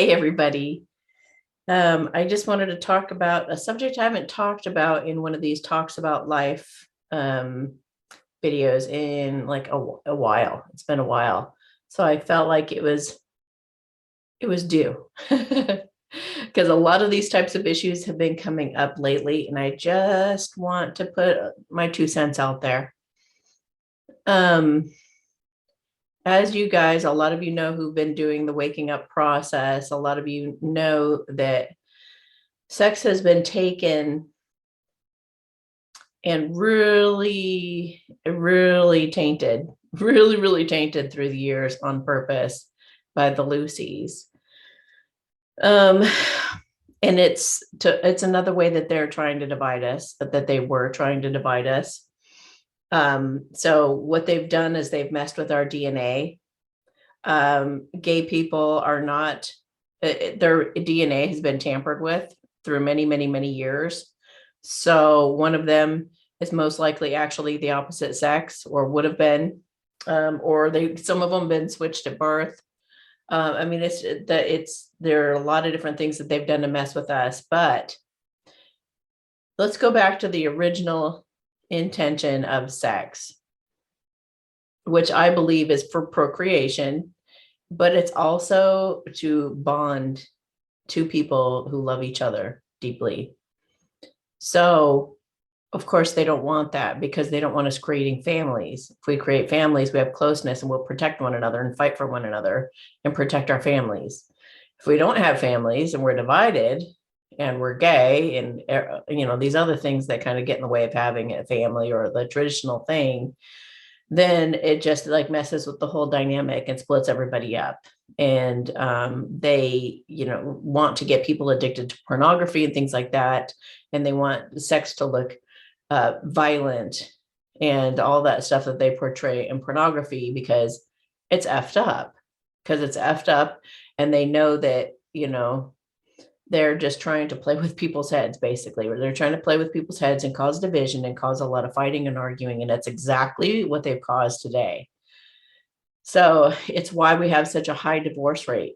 Hey, everybody. I just wanted to talk about a subject I haven't talked about in one of these talks about life videos in like a while. It's been a while. So I felt like it was due because a lot of these types of issues have been coming up lately, and I just want to put my 2 cents out there. As you guys, a lot of you know who've been doing the waking up process, a lot of you know that sex has been taken and really, really tainted, really tainted through the years on purpose by the lucies. And it's another way that they're trying to divide us, that they were trying to divide us. So what they've done is they've messed with our DNA. Gay people are not, their DNA has been tampered with through many years. So one of them is most likely actually the opposite sex, or would have been, or some of them been switched at birth. I mean, there are a lot of different things that they've done to mess with us, but let's go back to the original intention of sex, which I believe is for procreation, but it's also to bond two people who love each other deeply. So, of course, they don't want that because they don't want us creating families. If we create families, we have closeness and we'll protect one another and fight for one another and protect our families. If we don't have families and we're divided and we're gay and, these other things that kind of get in the way of having a family or the traditional thing, then it just like messes with the whole dynamic and splits everybody up. And they, want to get people addicted to pornography and things like that. And they want sex to look violent and all that stuff that they portray in pornography because it's effed up. And they know that, they're just trying to play with people's heads, basically, or they're trying to play with people's heads and cause division and cause a lot of fighting and arguing. And that's exactly what they've caused today. So it's why we have such a high divorce rate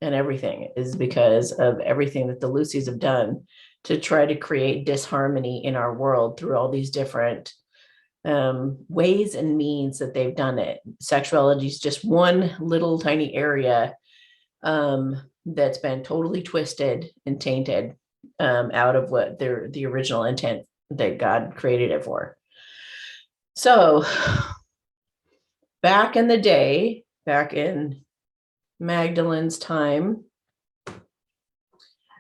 and everything, is because of everything that the lucies have done to try to create disharmony in our world through all these different ways and means that they've done it. Sexuality is just one little tiny area that's been totally twisted and tainted out of what the original intent that God created it for. So back in the day, back in Magdalene's time,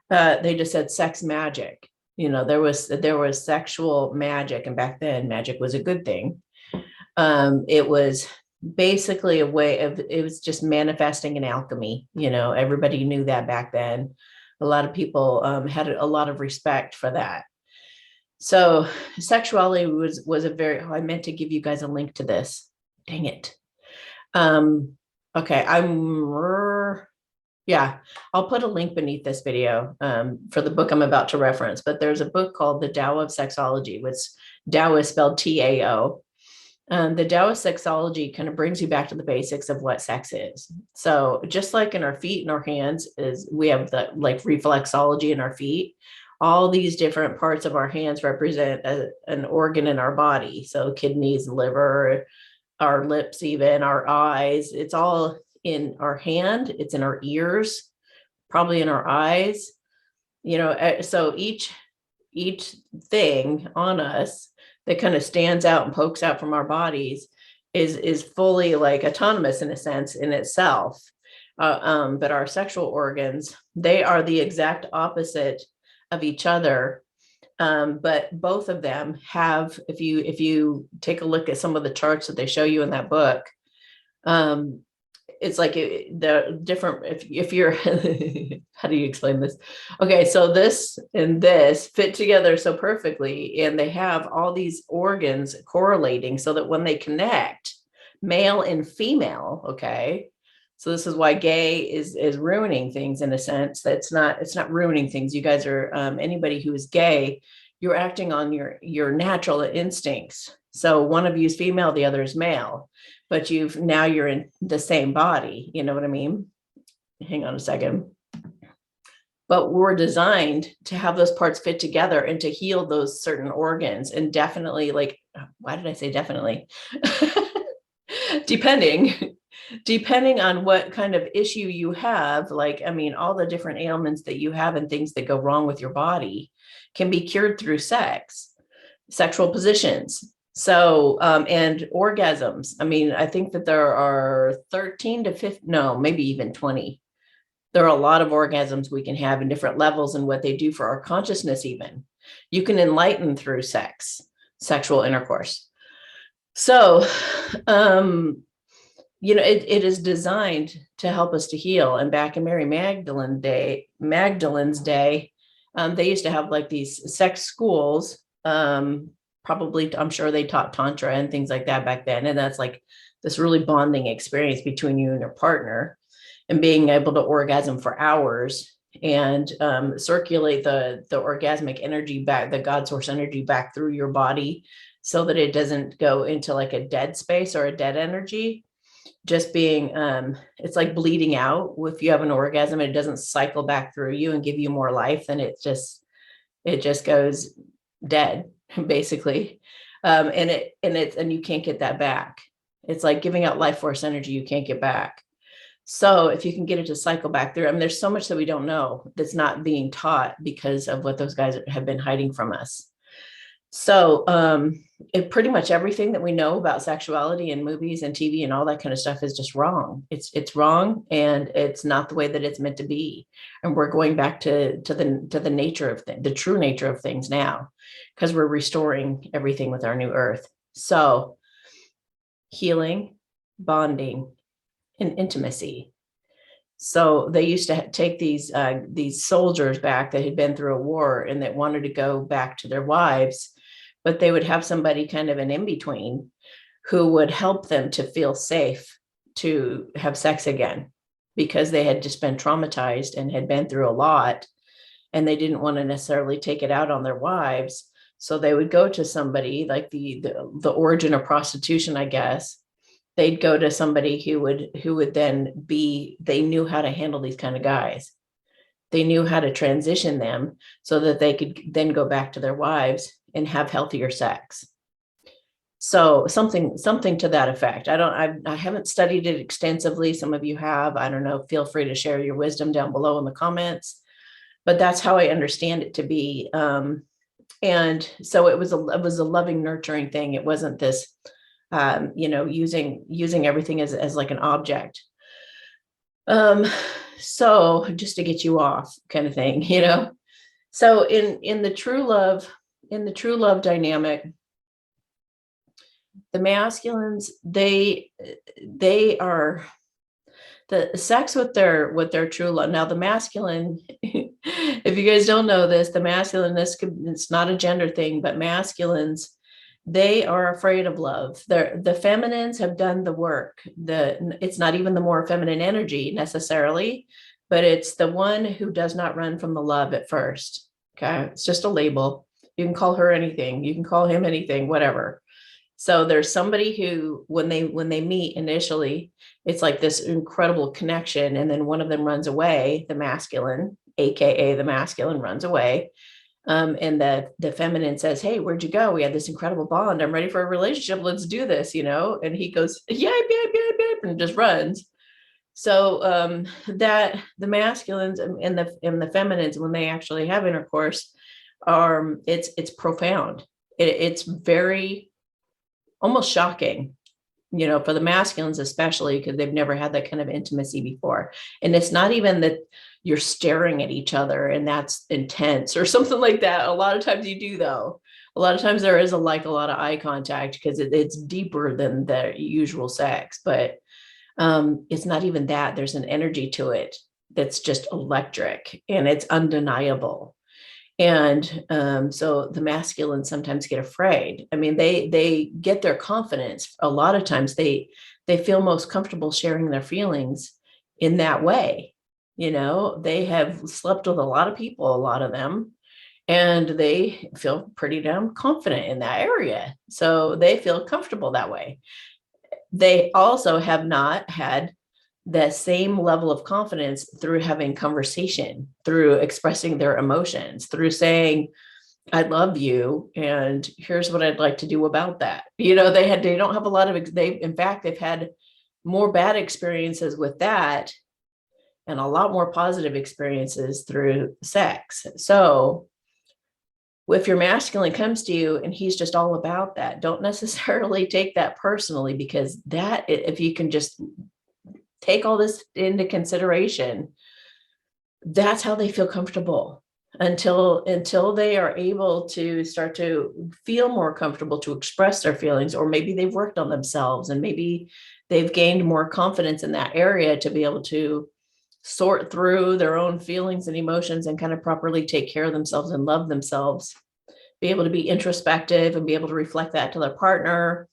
they just said sex magic. There was sexual magic, and back then magic was a good thing. It was basically a way of, it was just manifesting in alchemy. Everybody knew that back then. A lot of people had a lot of respect for that. So sexuality was a very, I meant to give you guys a link to this. Dang it. Okay, I'll put a link beneath this video for the book I'm about to reference, but there's a book called The Tao of Sexology, which Tao is spelled Tao. The Tao of Sexology kind of brings you back to the basics of what sex is. So just like in our feet and our hands, is we have the like reflexology in our feet. All these different parts of our hands represent an organ in our body. So kidneys, liver, our lips, even our eyes. It's all in our hand. It's in our ears, probably in our eyes. So each thing on us that kind of stands out and pokes out from our bodies is fully like autonomous in a sense in itself. But our sexual organs, they are the exact opposite of each other. But both of them have, if you take a look at some of the charts that they show you in that book, it's like the different, if you're how do you explain this? Okay, so this and this fit together so perfectly, and they have all these organs correlating so that when they connect, male and female, okay, so this is why gay is ruining things in a sense. It's not ruining things. You guys are anybody who is gay, you're acting on your natural instincts. So one of you is female, the other is male, but you're in the same body. You know what I mean? hang on a second. But we're designed to have those parts fit together and to heal those certain organs. And definitely, like, why did I say definitely? depending on what kind of issue you have, like, I mean, all the different ailments that you have and things that go wrong with your body can be cured through sexual positions. So, and orgasms. I mean, I think that there are 13 to 15, no, maybe even 20. There are a lot of orgasms we can have in different levels and what they do for our consciousness. Even you can enlighten through sexual intercourse. So, it is designed to help us to heal. And back in Mary Magdalene's day, they used to have like these sex schools. Probably, I'm sure they taught Tantra and things like that back then. And that's like this really bonding experience between you and your partner, and being able to orgasm for hours and circulate the orgasmic energy back, the God source energy back through your body, so that it doesn't go into like a dead space or a dead energy. Just being, it's like bleeding out. If you have an orgasm, it doesn't cycle back through you and give you more life, then it just goes dead, basically. And you can't get that back. It's like giving out life force energy you can't get back. So if you can get it to cycle back through, I mean, there's so much that we don't know that's not being taught because of what those guys have been hiding from us. So it pretty much everything that we know about sexuality in movies and TV and all that kind of stuff is just wrong. It's wrong, and it's not the way that it's meant to be. And we're going back to the nature of the true nature of things now, because we're restoring everything with our new earth. So healing, bonding, and intimacy. So they used to take these soldiers back that had been through a war and that wanted to go back to their wives, but they would have somebody kind of an in-between who would help them to feel safe to have sex again, because they had just been traumatized and had been through a lot, and they didn't want to necessarily take it out on their wives. So they would go to somebody like the origin of prostitution, I guess. They'd go to somebody who would then they knew how to handle these kind of guys. They knew how to transition them so that they could then go back to their wives and have healthier sex. So something to that effect. I haven't studied it extensively. Some of you have. I don't know. Feel free to share your wisdom down below in the comments. But that's how I understand it to be. And so it was a loving, nurturing thing. It wasn't this using everything as like an object. So just to get you off kind of thing, So in the true love dynamic, the masculines, they are the sex with their true love. Now the masculine, if you guys don't know this, the masculine, it's not a gender thing, but masculines, they are afraid of love. The feminines have done the work. It's not even the more feminine energy necessarily, but it's the one who does not run from the love at first. Okay. It's just a label. You can call her anything. You can call him anything, whatever. So there's somebody who, when they meet initially, it's like this incredible connection. And then one of them runs away, the masculine, AKA the masculine, runs away. And the feminine says, "Hey, where'd you go? We had this incredible bond. I'm ready for a relationship. Let's do this," And he goes, "Yeah, and just runs. So that the masculines and the feminines, when they actually have intercourse, it's profound. It's very almost shocking, for the masculines, especially because they've never had that kind of intimacy before. And it's not even that you're staring at each other and that's intense or something like that. A lot of times you do, though. A lot of times there is a lot of eye contact because it's deeper than the usual sex, but it's not even that. There's an energy to it that's just electric and it's undeniable. And so the masculine sometimes get afraid. I mean, they get their confidence. A lot of times they feel most comfortable sharing their feelings in that way. They have slept with a lot of people, a lot of them, and they feel pretty damn confident in that area. So they feel comfortable that way. They also have not had the same level of confidence through having conversation, through expressing their emotions, through saying, I love you, and here's what I'd like to do about that. They don't have a lot of, in fact, they've had more bad experiences with that and a lot more positive experiences through sex. So if your masculine comes to you and he's just all about that, don't necessarily take that personally, because that, if you can just take all this into consideration, that's how they feel comfortable until they are able to start to feel more comfortable to express their feelings, or maybe they've worked on themselves and maybe they've gained more confidence in that area to be able to sort through their own feelings and emotions and kind of properly take care of themselves and love themselves, be able to be introspective and be able to reflect that to their partner,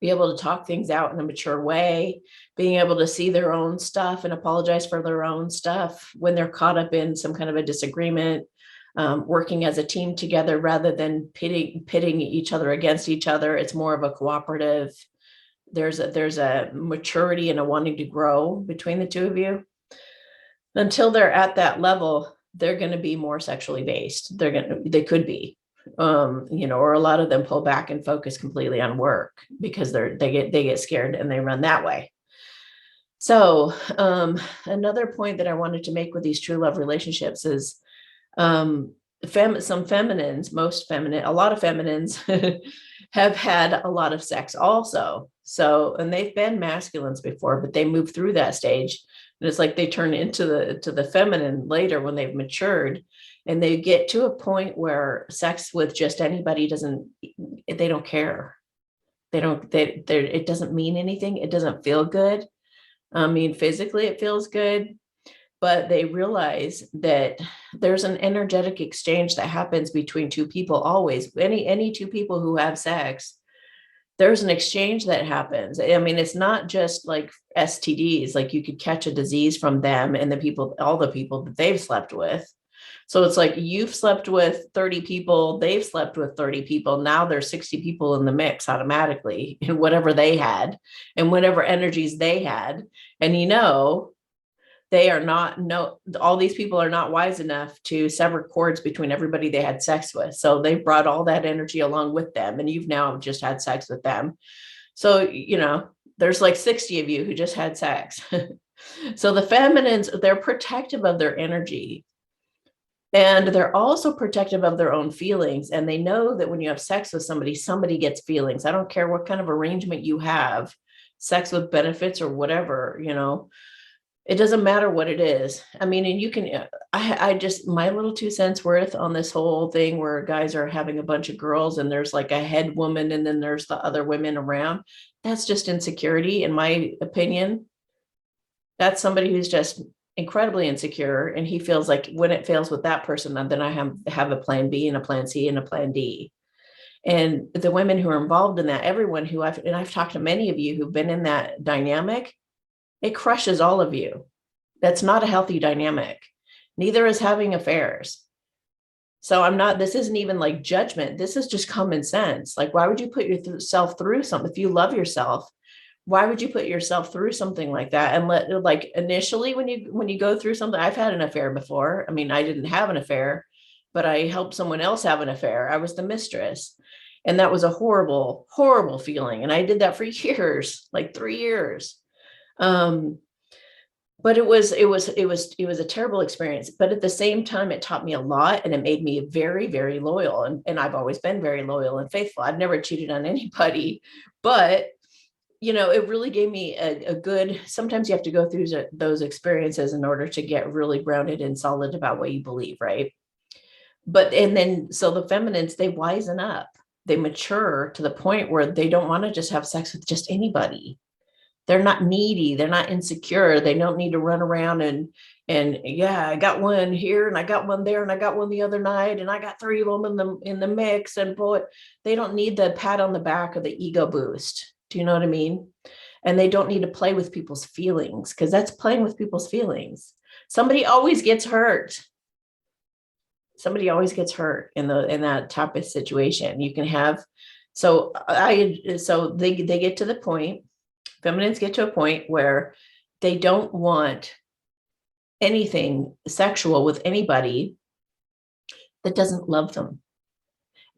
be able to talk things out in a mature way, being able to see their own stuff and apologize for their own stuff when they're caught up in some kind of a disagreement, working as a team together rather than pitting each other against each other. It's more of a cooperative. There's a maturity and a wanting to grow between the two of you. Until they're at that level, they're going to be more sexually based. They could be, or a lot of them pull back and focus completely on work because they get scared and they run that way. So another point that I wanted to make with these true love relationships is some feminines, a lot of feminines have had a lot of sex also. So, and they've been masculines before, but they move through that stage. And it's like they turn into the feminine later when they've matured, and they get to a point where sex with just anybody they don't care. It doesn't mean anything. It doesn't feel good. I mean, physically it feels good, but they realize that there's an energetic exchange that happens between two people always. Any two people who have sex, there's an exchange that happens. I mean, it's not just like STDs, like you could catch a disease from them and all the people that they've slept with. So it's like you've slept with 30 people, they've slept with 30 people. Now there's 60 people in the mix automatically in whatever they had and whatever energies they had. And all these people are not wise enough to sever cords between everybody they had sex with. So they brought all that energy along with them, and you've now just had sex with them. So, there's like 60 of you who just had sex. So the feminines, they're protective of their energy, and they're also protective of their own feelings. And they know that when you have sex with somebody gets feelings. I don't care what kind of arrangement you have, sex with benefits or whatever, it doesn't matter what it is. I mean, and you can, I just, my little 2 cents worth on this whole thing where guys are having a bunch of girls and there's like a head woman and then there's the other women around. That's just insecurity, in my opinion. That's somebody who's just incredibly insecure. And he feels like when it fails with that person, then I have a plan B and a plan C and a plan D. And the women who are involved in that, everyone I've talked to many of you who've been in that dynamic, it crushes all of you. That's not a healthy dynamic. Neither is having affairs. So this isn't even like judgment. This is just common sense. Like, why would you put yourself through something? If you love yourself, why would you put yourself through something like that? And initially when you go through something, I've had an affair before. I mean, I didn't have an affair, but I helped someone else have an affair. I was the mistress. And that was a horrible, horrible feeling. And I did that for years, like 3 years. But it was a terrible experience, but at the same time, it taught me a lot, and it made me very, very loyal. And I've always been very loyal and faithful. I've never cheated on anybody, but it really gave me a good, sometimes you have to go through those experiences in order to get really grounded and solid about what you believe. Right. So the feminines, they wisen up, they mature to the point where they don't want to just have sex with just anybody. They're not needy. They're not insecure. They don't need to run around and yeah, I got one here and I got one there and I got one the other night and I got 3 of them in the mix. And boy, they don't need the pat on the back or the ego boost. Do you know what I mean? And they don't need to play with people's feelings, because that's playing with people's feelings. Somebody always gets hurt. Somebody always gets hurt in that type of situation. You can have, so they get to the point. Feminines get to a point where they don't want anything sexual with anybody that doesn't love them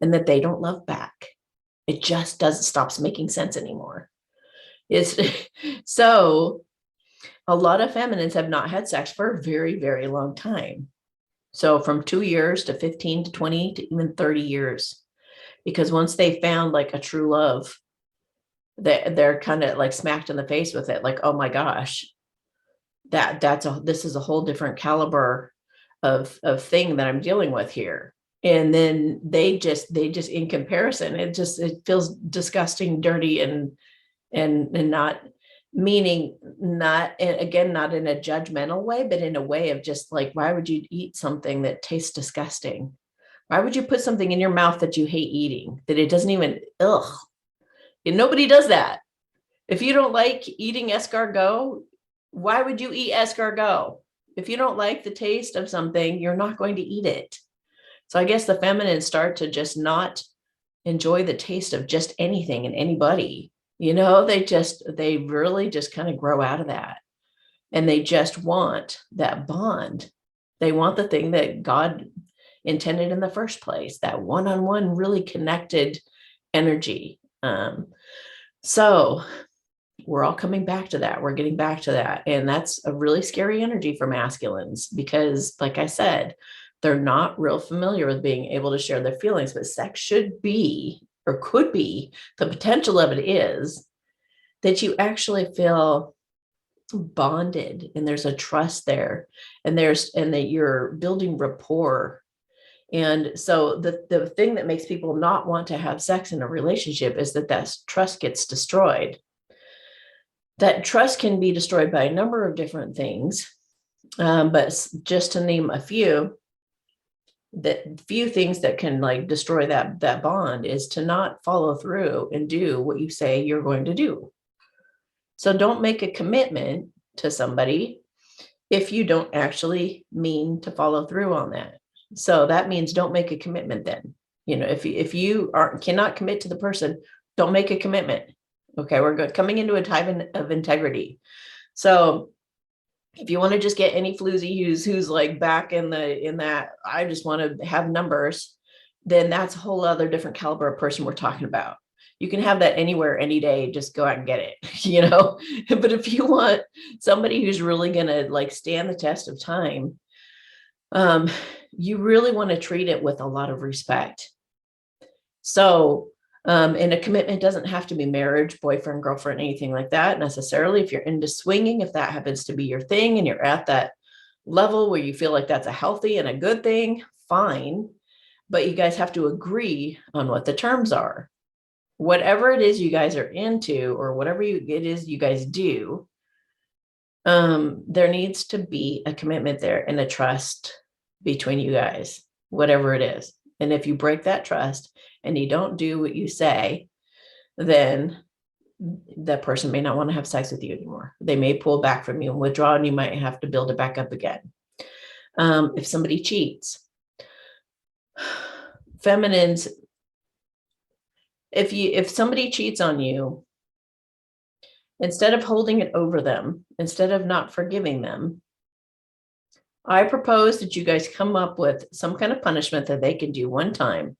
and that they don't love back. It just doesn't stops making sense anymore. It's so a lot of feminines have not had sex for a very, very long time. So from 2 years to 15 to 20 to even 30 years, because once they found like a true love, they're kind of like smacked in the face with it. Like, oh my gosh, this is a whole different caliber of thing that I'm dealing with here. And then they just in comparison, it feels disgusting, dirty, and not meaning, not, again, not in a judgmental way, but in a way of just like, why would you eat something that tastes disgusting? Why would you put something in your mouth that you hate eating, that it doesn't even, ugh. And nobody does that. If you don't like eating escargot, why would you eat escargot? If you don't like the taste of something, you're not going to eat it. So I guess the feminines start to just not enjoy the taste of just anything and anybody. You know, they really just kind of grow out of that. And they just want that bond. They want the thing that God intended in the first place, that one-on-one, really connected energy. So we're all coming back to that. We're getting back to that. And that's a really scary energy for masculines because, like I said, they're not real familiar with being able to share their feelings, but sex should be, or could be, the potential of it is that you actually feel bonded and there's a trust there, and that you're building rapport. And so the thing that makes people not want to have sex in a relationship is that trust gets destroyed. That trust can be destroyed by a number of different things. But just to name a few, the few things that can like destroy that bond is to not follow through and do what you say you're going to do. So don't make a commitment to somebody if you don't actually mean to follow through on that. So that means don't make a commitment then. You know, if you cannot commit to the person, don't make a commitment. Okay, we're coming into a time of integrity. So if you want to just get any floozy who's like back in that, I just want to have numbers, then that's a whole other different caliber of person we're talking about. You can have that anywhere, any day, just go out and get it, you know. But if you want somebody who's really going to like stand the test of time, you really want to treat it with a lot of respect. So, and a commitment doesn't have to be marriage, boyfriend, girlfriend, anything like that necessarily. If you're into swinging, if that happens to be your thing and you're at that level where you feel like that's a healthy and a good thing, fine. But you guys have to agree on what the terms are. Whatever it is you guys are into, or whatever it is you guys do, there needs to be a commitment there and a trust between you guys, whatever it is. And if you break that trust and you don't do what you say, then that person may not want to have sex with you anymore. They may pull back from you and withdraw, and you might have to build it back up again. If somebody cheats, feminines, if somebody cheats on you, instead of holding it over them, instead of not forgiving them, I propose that you guys come up with some kind of punishment that they can do one time,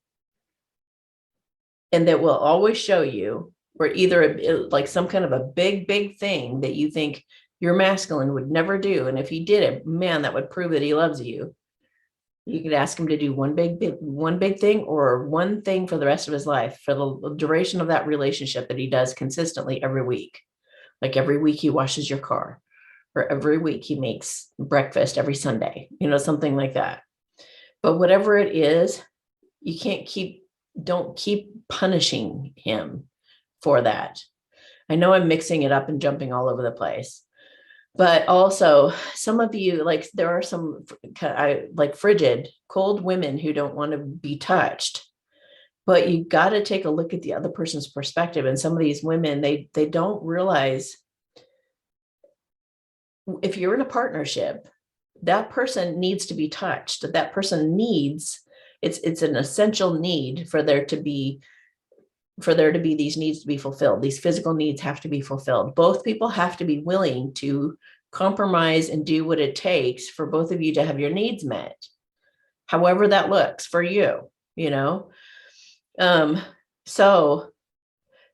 and that will always show you, or either like some kind of a big thing that you think your masculine would never do. And if he did it, man, that would prove that he loves you. You could ask him to do one big thing, or one thing for the rest of his life, for the duration of that relationship, that he does consistently every week. Like every week he washes your car, or every week he makes breakfast every Sunday, you know, something like that. But whatever it is, don't keep punishing him for that. I know I'm mixing it up and jumping all over the place, but also some of you, like there are some like frigid, cold women who don't want to be touched, but you got to take a look at the other person's perspective. And some of these women, they don't realize, if you're in a partnership, that person needs to be touched. That person needs, it's an essential need for there to be for there to be these needs to be fulfilled. These physical needs have to be fulfilled. Both people have to be willing to compromise and do what it takes for both of you to have your needs met, however that looks for you, you know. So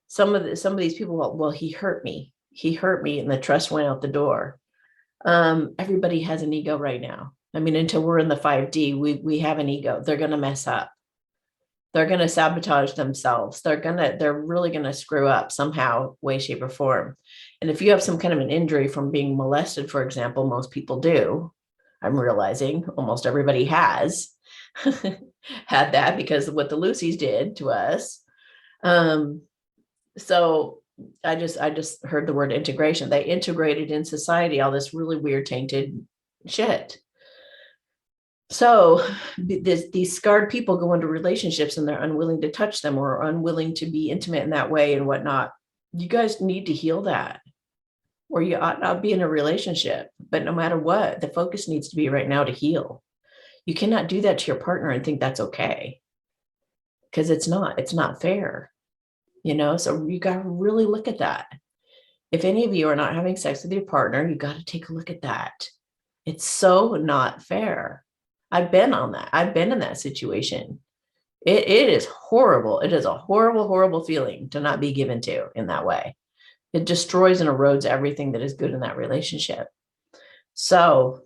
some of these people, well, he hurt me, and the trust went out the door. Everybody has an ego right now. I mean, until we're in the 5D, we have an ego. They're going to mess up. They're going to sabotage themselves. They're really going to screw up somehow, way, shape, or form. And if you have some kind of an injury from being molested, for example, most people do. I'm realizing almost everybody has had that because of what the lucies did to us. So I just heard the word integration. They integrated in society all this really weird, tainted shit. So these scarred people go into relationships and they're unwilling to touch them or unwilling to be intimate in that way and whatnot. You guys need to heal that, or you ought not be in a relationship. But no matter what, the focus needs to be right now to heal. You cannot do that to your partner and think that's okay, because it's not fair, you know. So you got to really look at that. If any of you are not having sex with your partner, you got to take a look at that. It's so not fair. I've been on that. I've been in that situation. It is horrible. It is a horrible, horrible feeling to not be given to in that way. It destroys and erodes everything that is good in that relationship. So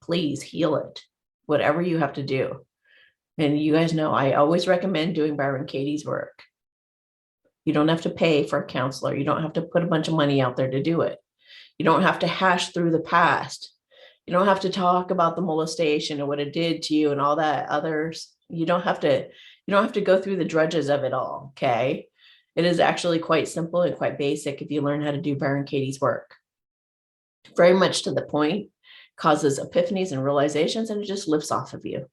please heal it, whatever you have to do. And you guys know, I always recommend doing Byron Katie's work. You don't have to pay for a counselor. You don't have to put a bunch of money out there to do it. You don't have to hash through the past. You don't have to talk about the molestation or what it did to you and all that others. You don't have to go through the drudges of it all. Okay. It is actually quite simple and quite basic if you learn how to do Byron Katie's work. Very much to the point, causes epiphanies and realizations, and it just lifts off of you.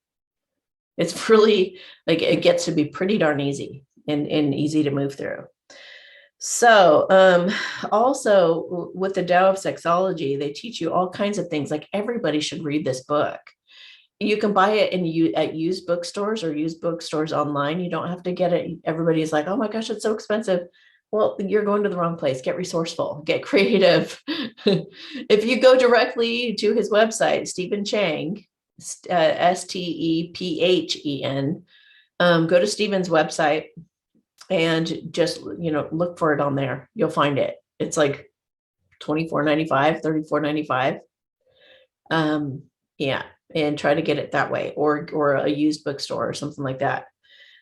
It's really like, it gets to be pretty darn easy and easy to move through. So also with the Tao of Sexology, they teach you all kinds of things. Like, everybody should read this book. You can buy it at used bookstores or used bookstores online. You don't have to get it. Everybody's like, oh my gosh, it's so expensive. Well, you're going to the wrong place. Get resourceful, get creative. If you go directly to his website, Stephen Chang, Stephen, go to Stephen's website and just, look for it on there. You'll find it. It's like $24.95, $34.95. Yeah. And try to get it that way, or a used bookstore or something like that.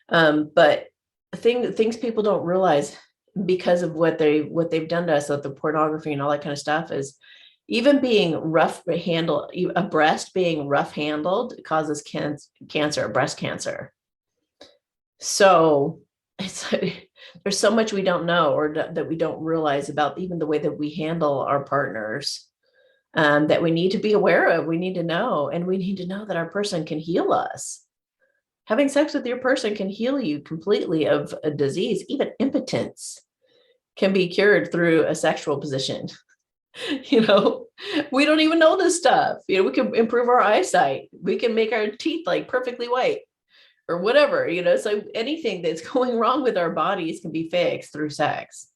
But things people don't realize, because of what they've done to us with the pornography and all that kind of stuff, is even being rough handled, a breast being rough handled causes cancer, breast cancer. So there's so much we don't know, or that we don't realize about even the way that we handle our partners, that we need to be aware of. We need to know, and we need to know that our person can heal us. Having sex with your person can heal you completely of a disease. Even impotence can be cured through a sexual position. We don't even know this stuff. We can improve our eyesight. We can make our teeth like perfectly white or whatever, so anything that's going wrong with our bodies can be fixed through sex.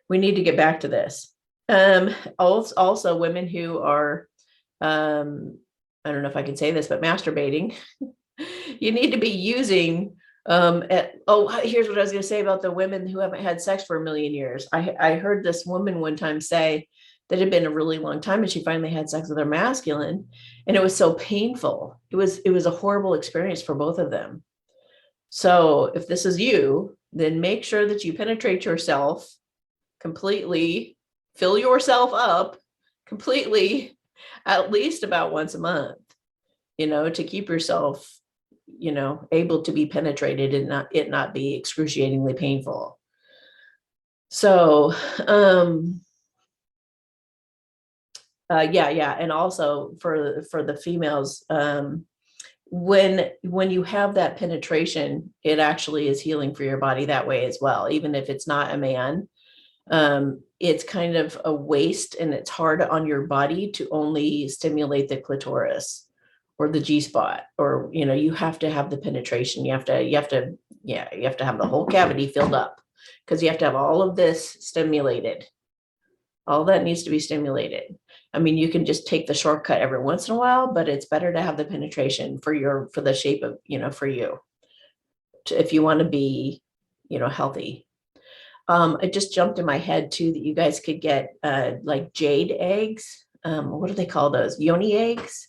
We need to get back to this. Also women who are, I don't know if I can say this, but masturbating, you need to be using, here's what I was going to say about the women who haven't had sex for a million years. I heard this woman one time say that it had been a really long time and she finally had sex with her masculine, and it was so painful. It was a horrible experience for both of them. So if this is you, then make sure that you penetrate yourself completely, fill yourself up completely, at least about once a month, to keep yourself, able to be penetrated and it not be excruciatingly painful. So, and also for the females, when you have that penetration, it actually is healing for your body that way as well. Even if it's not a man, it's kind of a waste, and it's hard on your body to only stimulate the clitoris or the G spot, or, you know, you have to have the penetration. You have to have the whole cavity filled up, because you have to have all of this stimulated. All that needs to be stimulated. I mean, you can just take the shortcut every once in a while, but it's better to have the penetration for the shape of, you know, for you, if you want to be, you know, healthy. It just jumped in my head too that you guys could get like jade eggs. What do they call those? Yoni eggs.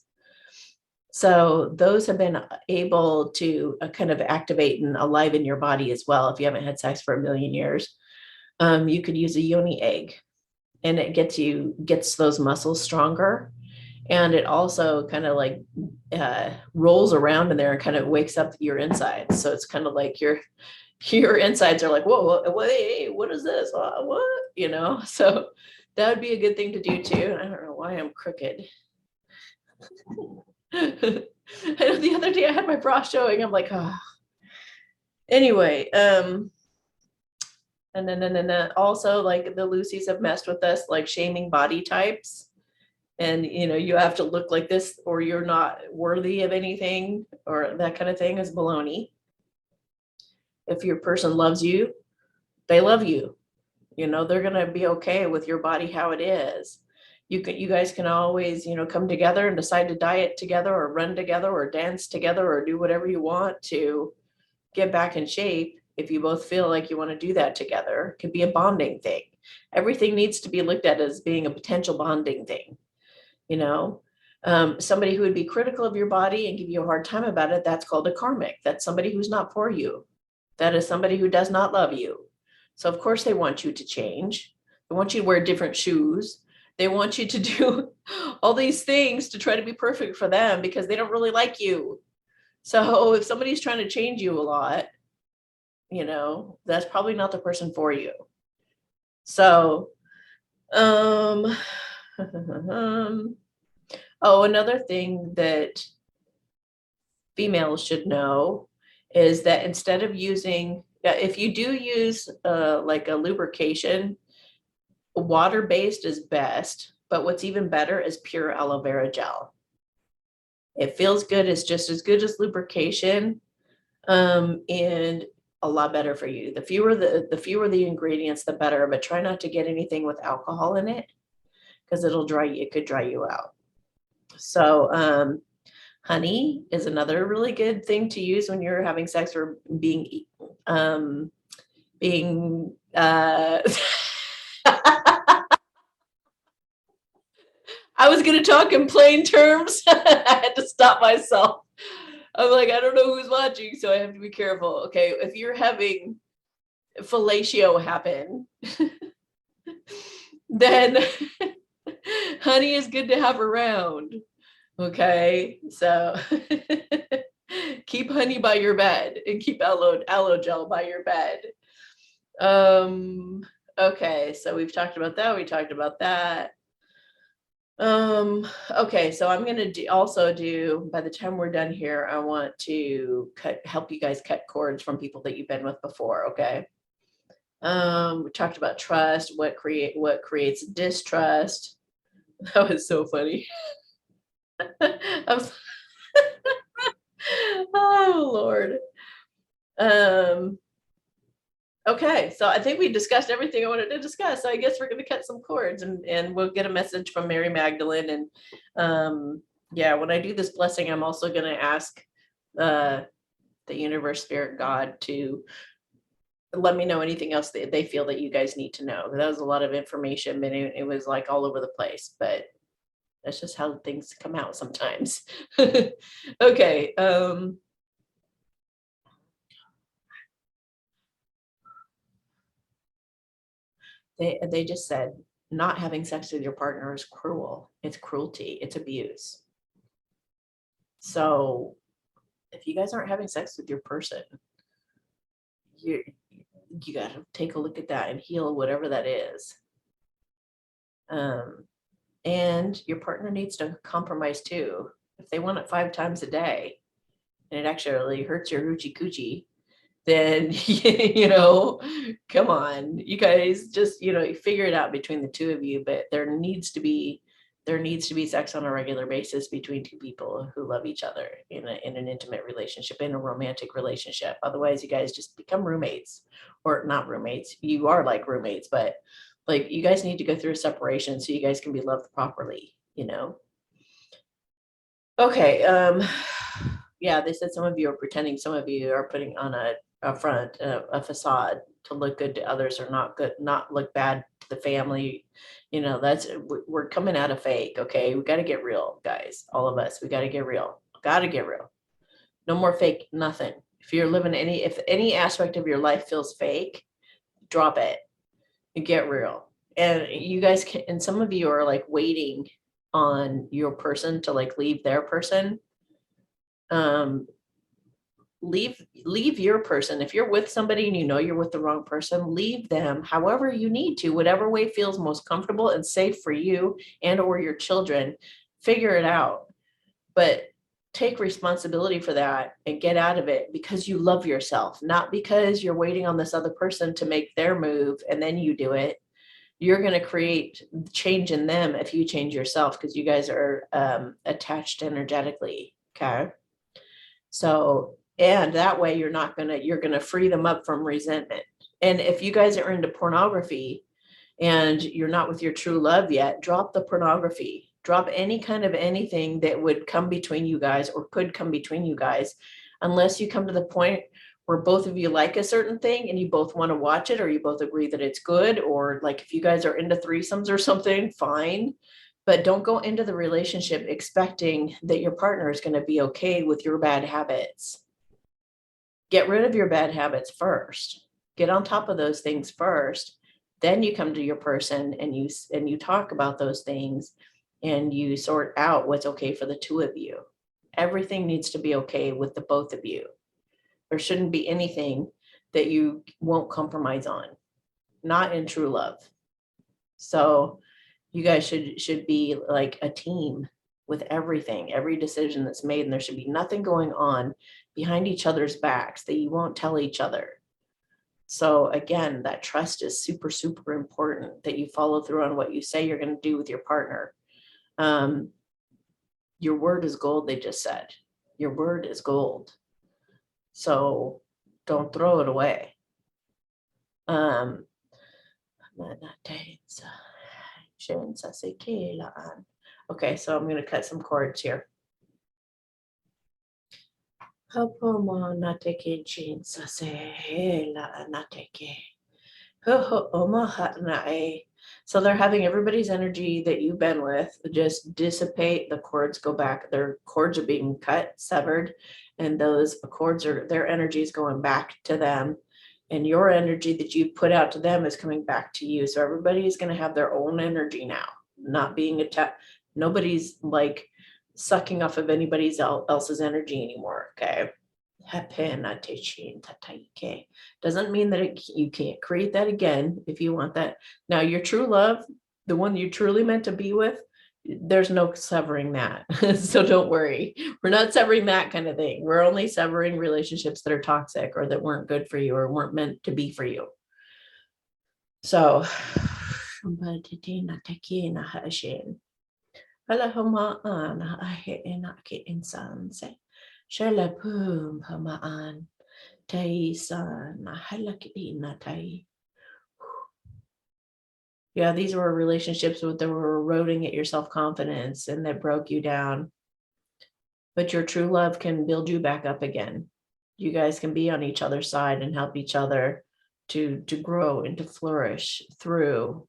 So those have been able to kind of activate and aliven your body as well. If you haven't had sex for a million years, you could use a yoni egg, and it gets those muscles stronger. And it also kind of like rolls around in there and kind of wakes up your insides. So it's kind of like your insides are like, whoa, wait, what is this? What? You know, so that would be a good thing to do too. I don't know why I'm crooked. I know the other day I had my bra showing. I'm like, oh. Anyway, and then also like the lucies have messed with us, like shaming body types. And, you know, you have to look like this or you're not worthy of anything, or that kind of thing is baloney. If your person loves you, they love you. You know, they're going to be okay with your body how it is. You guys can always, you know, come together and decide to diet together or run together or dance together or do whatever you want to get back in shape. If you both feel like you want to do that together, it could be a bonding thing. Everything needs to be looked at as being a potential bonding thing. You know, somebody who would be critical of your body and give you a hard time about it, that's called a karmic. That's somebody who's not for you. That is somebody who does not love you. So of course they want you to change. They want you to wear different shoes. They want you to do all these things to try to be perfect for them because they don't really like you. So if somebody's trying to change you a lot, you know, that's probably not the person for you. So, oh, another thing that females should know is that instead of using, if you do use like a lubrication, water-based is best, but what's even better is pure aloe vera gel. It feels good. It's just as good as lubrication, and a lot better for you. The fewer the ingredients, the better, but try not to get anything with alcohol in it because it could dry you out. So honey is another really good thing to use when you're having sex or being I was going to talk in plain terms. I had to stop myself. I'm like, I don't know who's watching, so I have to be careful. Okay, if you're having fellatio happen, then honey is good to have around. Okay, so keep honey by your bed and keep aloe gel by your bed. Okay, so we've talked about that. We talked about that. Okay, so I'm gonna do by the time we're done here, I want to help you guys cut cords from people that you've been with before. Okay. We talked about trust, what creates distrust. That was so funny. Oh Lord. Okay, so I think we discussed everything I wanted to discuss. So I guess we're going to cut some cords, and we'll get a message from Mary Magdalene. And yeah, when I do this blessing, I'm also going to ask the universe, spirit, God to let me know anything else that they feel that you guys need to know. That was a lot of information, and it was like all over the place, but that's just how things come out sometimes. Okay. They just said not having sex with your partner is cruel. It's cruelty. It's abuse. So if you guys aren't having sex with your person, you got to take a look at that and heal whatever that is. And your partner needs to compromise too. If they want it 5 times a day and it actually hurts your hoochie coochie, then you know, come on, you guys just, you know, figure it out between the two of you. But there needs to be There needs to be sex on a regular basis between two people who love each other in an intimate relationship, in a romantic relationship. Otherwise, you guys just become roommates, or not roommates. You are like roommates, but like you guys need to go through a separation so you guys can be loved properly, you know? Okay. Yeah, they said some of you are pretending, some of you are putting on a front, a facade to look good to others or not good, not look bad to the family. You know, we're coming out of fake. Okay. We got to get real, guys. All of us, we got to get real. Got to get real. No more fake, nothing. If you're living if any aspect of your life feels fake, drop it and get real. And you guys can, and some of you are like waiting on your person to like leave their person. Leave your person. If you're with somebody and you know you're with the wrong person, leave them however you need to, whatever way feels most comfortable and safe for you and or your children. Figure it out, but take responsibility for that and get out of it because you love yourself, not because you're waiting on this other person to make their move and then you do it. You're going to create change in them if you change yourself, because you guys are attached energetically. Okay. So, and that way you're going to free them up from resentment. And if you guys are into pornography and you're not with your true love yet, drop the pornography, drop any kind of anything that would come between you guys or could come between you guys, unless you come to the point where both of you like a certain thing and you both want to watch it, or you both agree that it's good, or like if you guys are into threesomes or something, fine. But don't go into the relationship expecting that your partner is going to be okay with your bad habits. Get rid of your bad habits first. Get on top of those things first. Then you come to your person and you talk about those things and you sort out what's okay for the two of you. Everything needs to be okay with the both of you. There shouldn't be anything that you won't compromise on, not in true love. So you guys should be like a team with everything, every decision that's made, and there should be nothing going on behind each other's backs that you won't tell each other. So again, that trust is super, super important, that you follow through on what you say you're going to do with your partner. Your word is gold, they just said. Your word is gold. So don't throw it away. Okay, so I'm going to cut some chords here. So they're having everybody's energy that you've been with just dissipate. The cords go back. Their cords are being cut, severed, and those cords their energy is going back to them. And your energy that you put out to them is coming back to you. So everybody is going to have their own energy now, not being attacked. Nobody's like sucking off of anybody else's energy anymore. Okay. Doesn't mean that you can't create that again if you want that. Now, your true love, the one you truly meant to be with, there's no severing that. So don't worry. We're not severing that kind of thing. We're only severing relationships that are toxic or that weren't good for you or weren't meant to be for you. So yeah, these were relationships that were eroding at your self-confidence and that broke you down. But your true love can build you back up again. You guys can be on each other's side and help each other to grow and to flourish through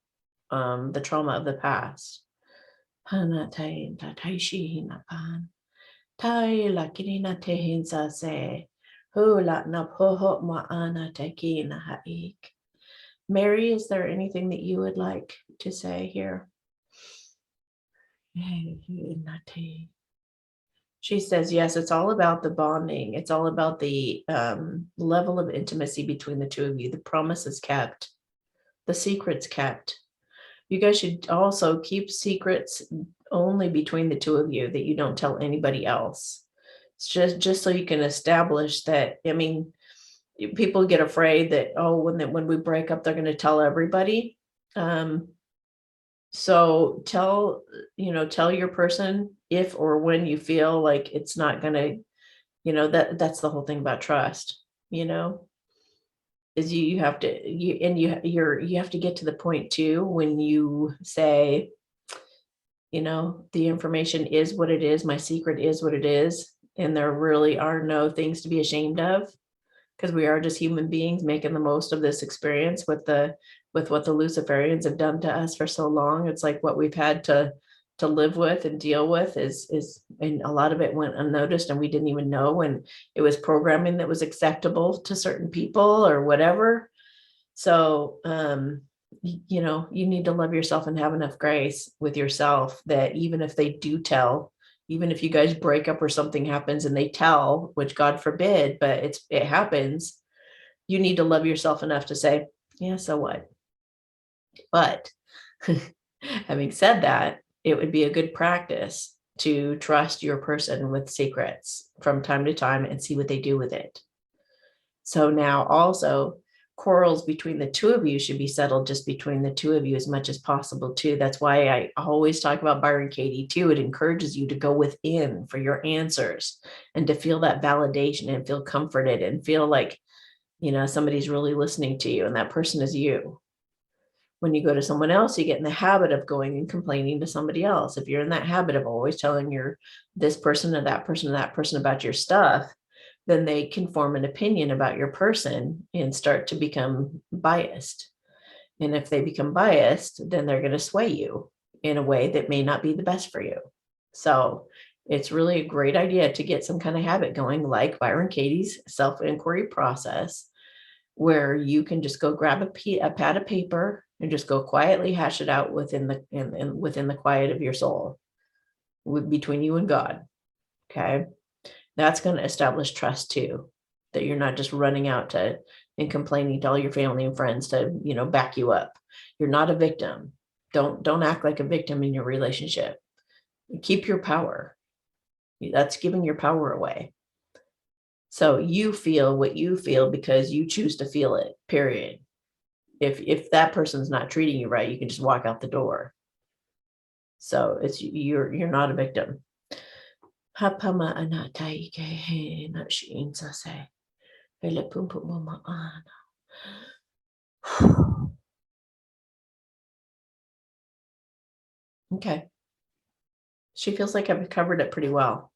the trauma of the past. Mary, is there anything that you would like to say here? She says, yes, it's all about the bonding. It's all about the level of intimacy between the two of you. The promises kept, the secrets kept. You guys should also keep secrets only between the two of you, that you don't tell anybody else. It's just so you can establish that. I mean, people get afraid that, oh, when we break up, they're going to tell everybody. So tell your person if or when you feel like it's not gonna, that's the whole thing about trust, is you have to, you have to get to the point too when you say, the information is what it is, my secret is what it is, and there really are no things to be ashamed of, because we are just human beings making the most of this experience with what the Luciferians have done to us for so long. It's like what we've had to live with and deal with is and a lot of it went unnoticed and we didn't even know when it was programming that was acceptable to certain people or whatever. So you need to love yourself and have enough grace with yourself that even if they do tell, even if you guys break up or something happens and they tell, which God forbid, but it happens, you need to love yourself enough to say, yeah, so what? But having said that, it would be a good practice to trust your person with secrets from time to time and see what they do with it. So now also quarrels between the two of you should be settled just between the two of you as much as possible too. That's why I always talk about Byron Katie too. It encourages you to go within for your answers and to feel that validation and feel comforted and feel like, somebody's really listening to you and that person is you. When you go to someone else, you get in the habit of going and complaining to somebody else. If you're in that habit of always telling this person or that person about your stuff, then they can form an opinion about your person and start to become biased. And if they become biased, then they're going to sway you in a way that may not be the best for you. So it's really a great idea to get some kind of habit going, like Byron Katie's self-inquiry process, where you can just go grab a pad of paper and just go quietly hash it out within the quiet of your soul, between you and God. Okay. That's going to establish trust too, that you're not just running out and complaining to all your family and friends to, back you up. You're not a victim. Don't act like a victim in your relationship. Keep your power. That's giving your power away. So you feel what you feel because you choose to feel it, period. If that person's not treating you right, you can just walk out the door. So you're not a victim. Hapama anatai ke he na shiin sa se. Hele pum pum mama ana. Okay. She feels like I've covered it pretty well.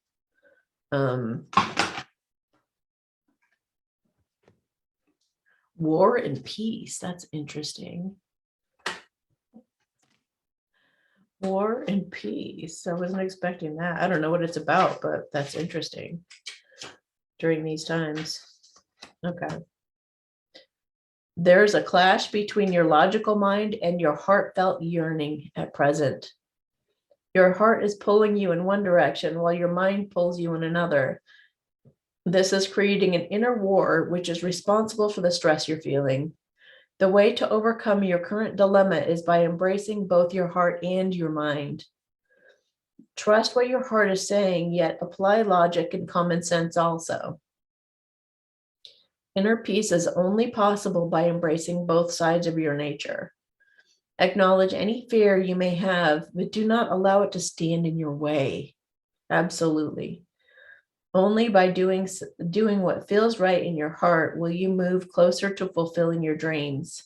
War and peace. That's interesting. War and peace. I wasn't expecting that. I don't know what it's about, but that's interesting during these times. Okay. There's a clash between your logical mind and your heartfelt yearning at present. Your heart is pulling you in one direction while your mind pulls you in another. This is creating an inner war, which is responsible for the stress you're feeling. The way to overcome your current dilemma is by embracing both your heart and your mind. Trust what your heart is saying, yet apply logic and common sense also. Inner peace is only possible by embracing both sides of your nature. Acknowledge any fear you may have, but do not allow it to stand in your way. Absolutely. Only by doing what feels right in your heart will you move closer to fulfilling your dreams.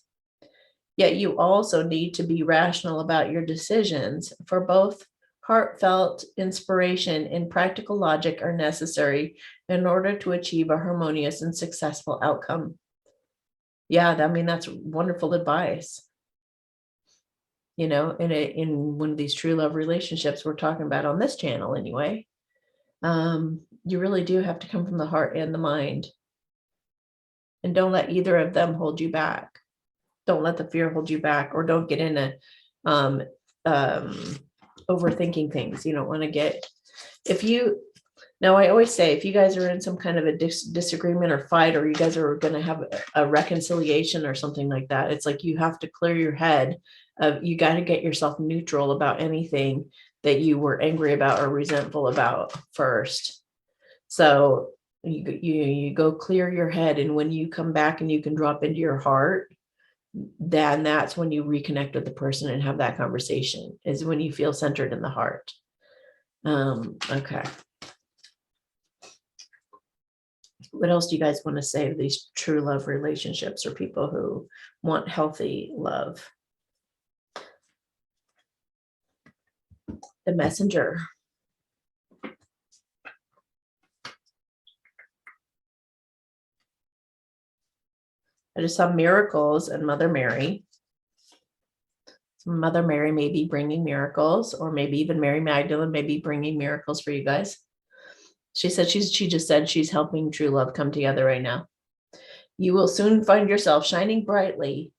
Yet you also need to be rational about your decisions, for both heartfelt inspiration and practical logic are necessary in order to achieve a harmonious and successful outcome. Yeah, that's wonderful advice. In one of these true love relationships we're talking about on this channel anyway, you really do have to come from the heart and the mind. And don't let either of them hold you back. Don't let the fear hold you back, or don't get into overthinking things. You don't want to get, I always say, if you guys are in some kind of a disagreement or fight, or you guys are going to have a reconciliation or something like that, it's like you have to clear your head of, you got to get yourself neutral about anything that you were angry about or resentful about first. So you go clear your head, and when you come back and you can drop into your heart, then that's when you reconnect with the person and have that conversation, is when you feel centered in the heart. Okay. What else do you guys want to say of these true love relationships or people who want healthy love? The Messenger. I just saw miracles and Mother Mary. Mother Mary may be bringing miracles, or maybe even Mary Magdalene may be bringing miracles for you guys. She said she just said she's helping true love come together right now. You will soon find yourself shining brightly,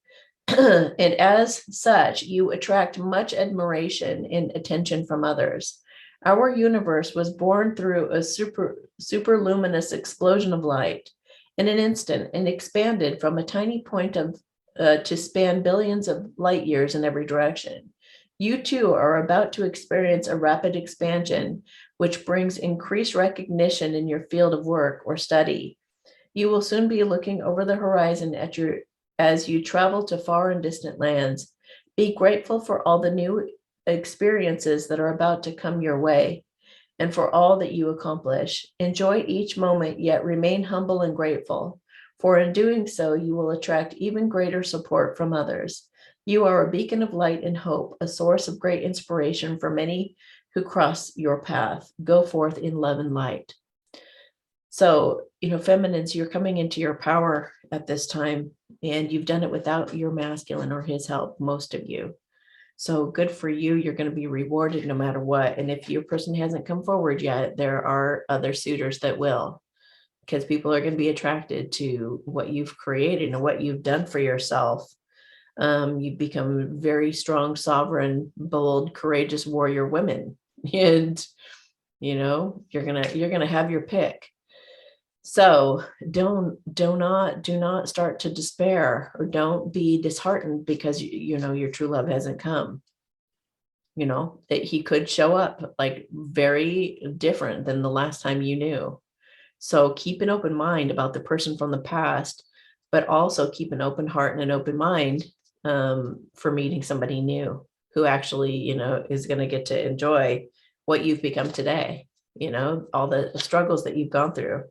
and as such, you attract much admiration and attention from others. Our universe was born through a super luminous explosion of light in an instant and expanded from a tiny point of to span billions of light years in every direction. You too are about to experience a rapid expansion, which brings increased recognition in your field of work or study. You will soon be looking over the horizon as you travel to far and distant lands. Be grateful for all the new experiences that are about to come your way and for all that you accomplish. Enjoy each moment, yet remain humble and grateful, for in doing so, you will attract even greater support from others. You are a beacon of light and hope, a source of great inspiration for many who cross your path. Go forth in love and light. So, feminines, you're coming into your power at this time, and you've done it without your masculine or his help, most of you. So good for you. You're going to be rewarded no matter what. And if your person hasn't come forward yet, there are other suitors that will, because people are going to be attracted to what you've created and what you've done for yourself. You've become very strong, sovereign, bold, courageous warrior women. And, you're going to have your pick. So do not start to despair, or don't be disheartened because your true love hasn't come. That he could show up like very different than the last time you knew. So keep an open mind about the person from the past, but also keep an open heart and an open mind for meeting somebody new who actually, is going to get to enjoy what you've become today. All the struggles that you've gone through.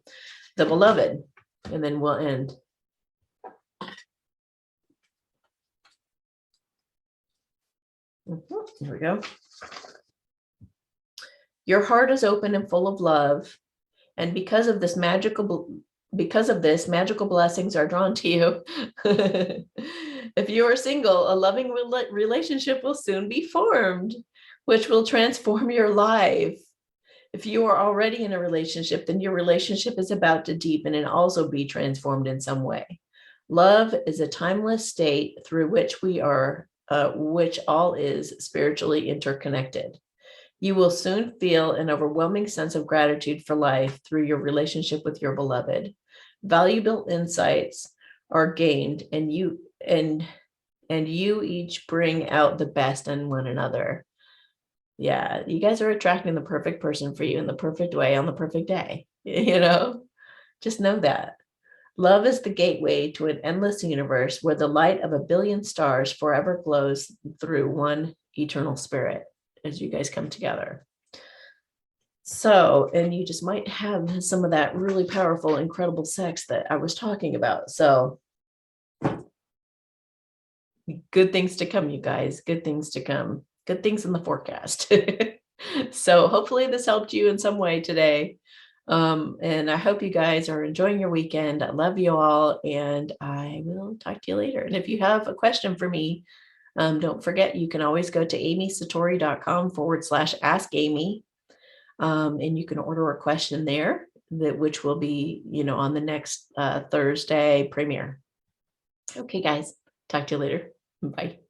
The Beloved, and then we'll end. Here we go. Your heart is open and full of love, and because of this, magical blessings are drawn to you. If you are single, a loving relationship will soon be formed, which will transform your life. If you are already in a relationship, then your relationship is about to deepen and also be transformed in some way. Love is a timeless state through which we are, which all is spiritually interconnected. You will soon feel an overwhelming sense of gratitude for life through your relationship with your beloved. Valuable insights are gained, and you each bring out the best in one another. Yeah, you guys are attracting the perfect person for you in the perfect way on the perfect day. Just know that. Love is the gateway to an endless universe where the light of a billion stars forever glows through one eternal spirit as you guys come together. So, and you just might have some of that really powerful, incredible sex that I was talking about. So, good things to come, you guys. Good things to come. Good things in the forecast. So hopefully this helped you in some way today. And I hope you guys are enjoying your weekend. I love you all, and I will talk to you later. And if you have a question for me, don't forget, you can always go to amysatori.com/ask Amy. And you can order a question there, which will be, on the next Thursday premiere. Okay, guys, talk to you later. Bye.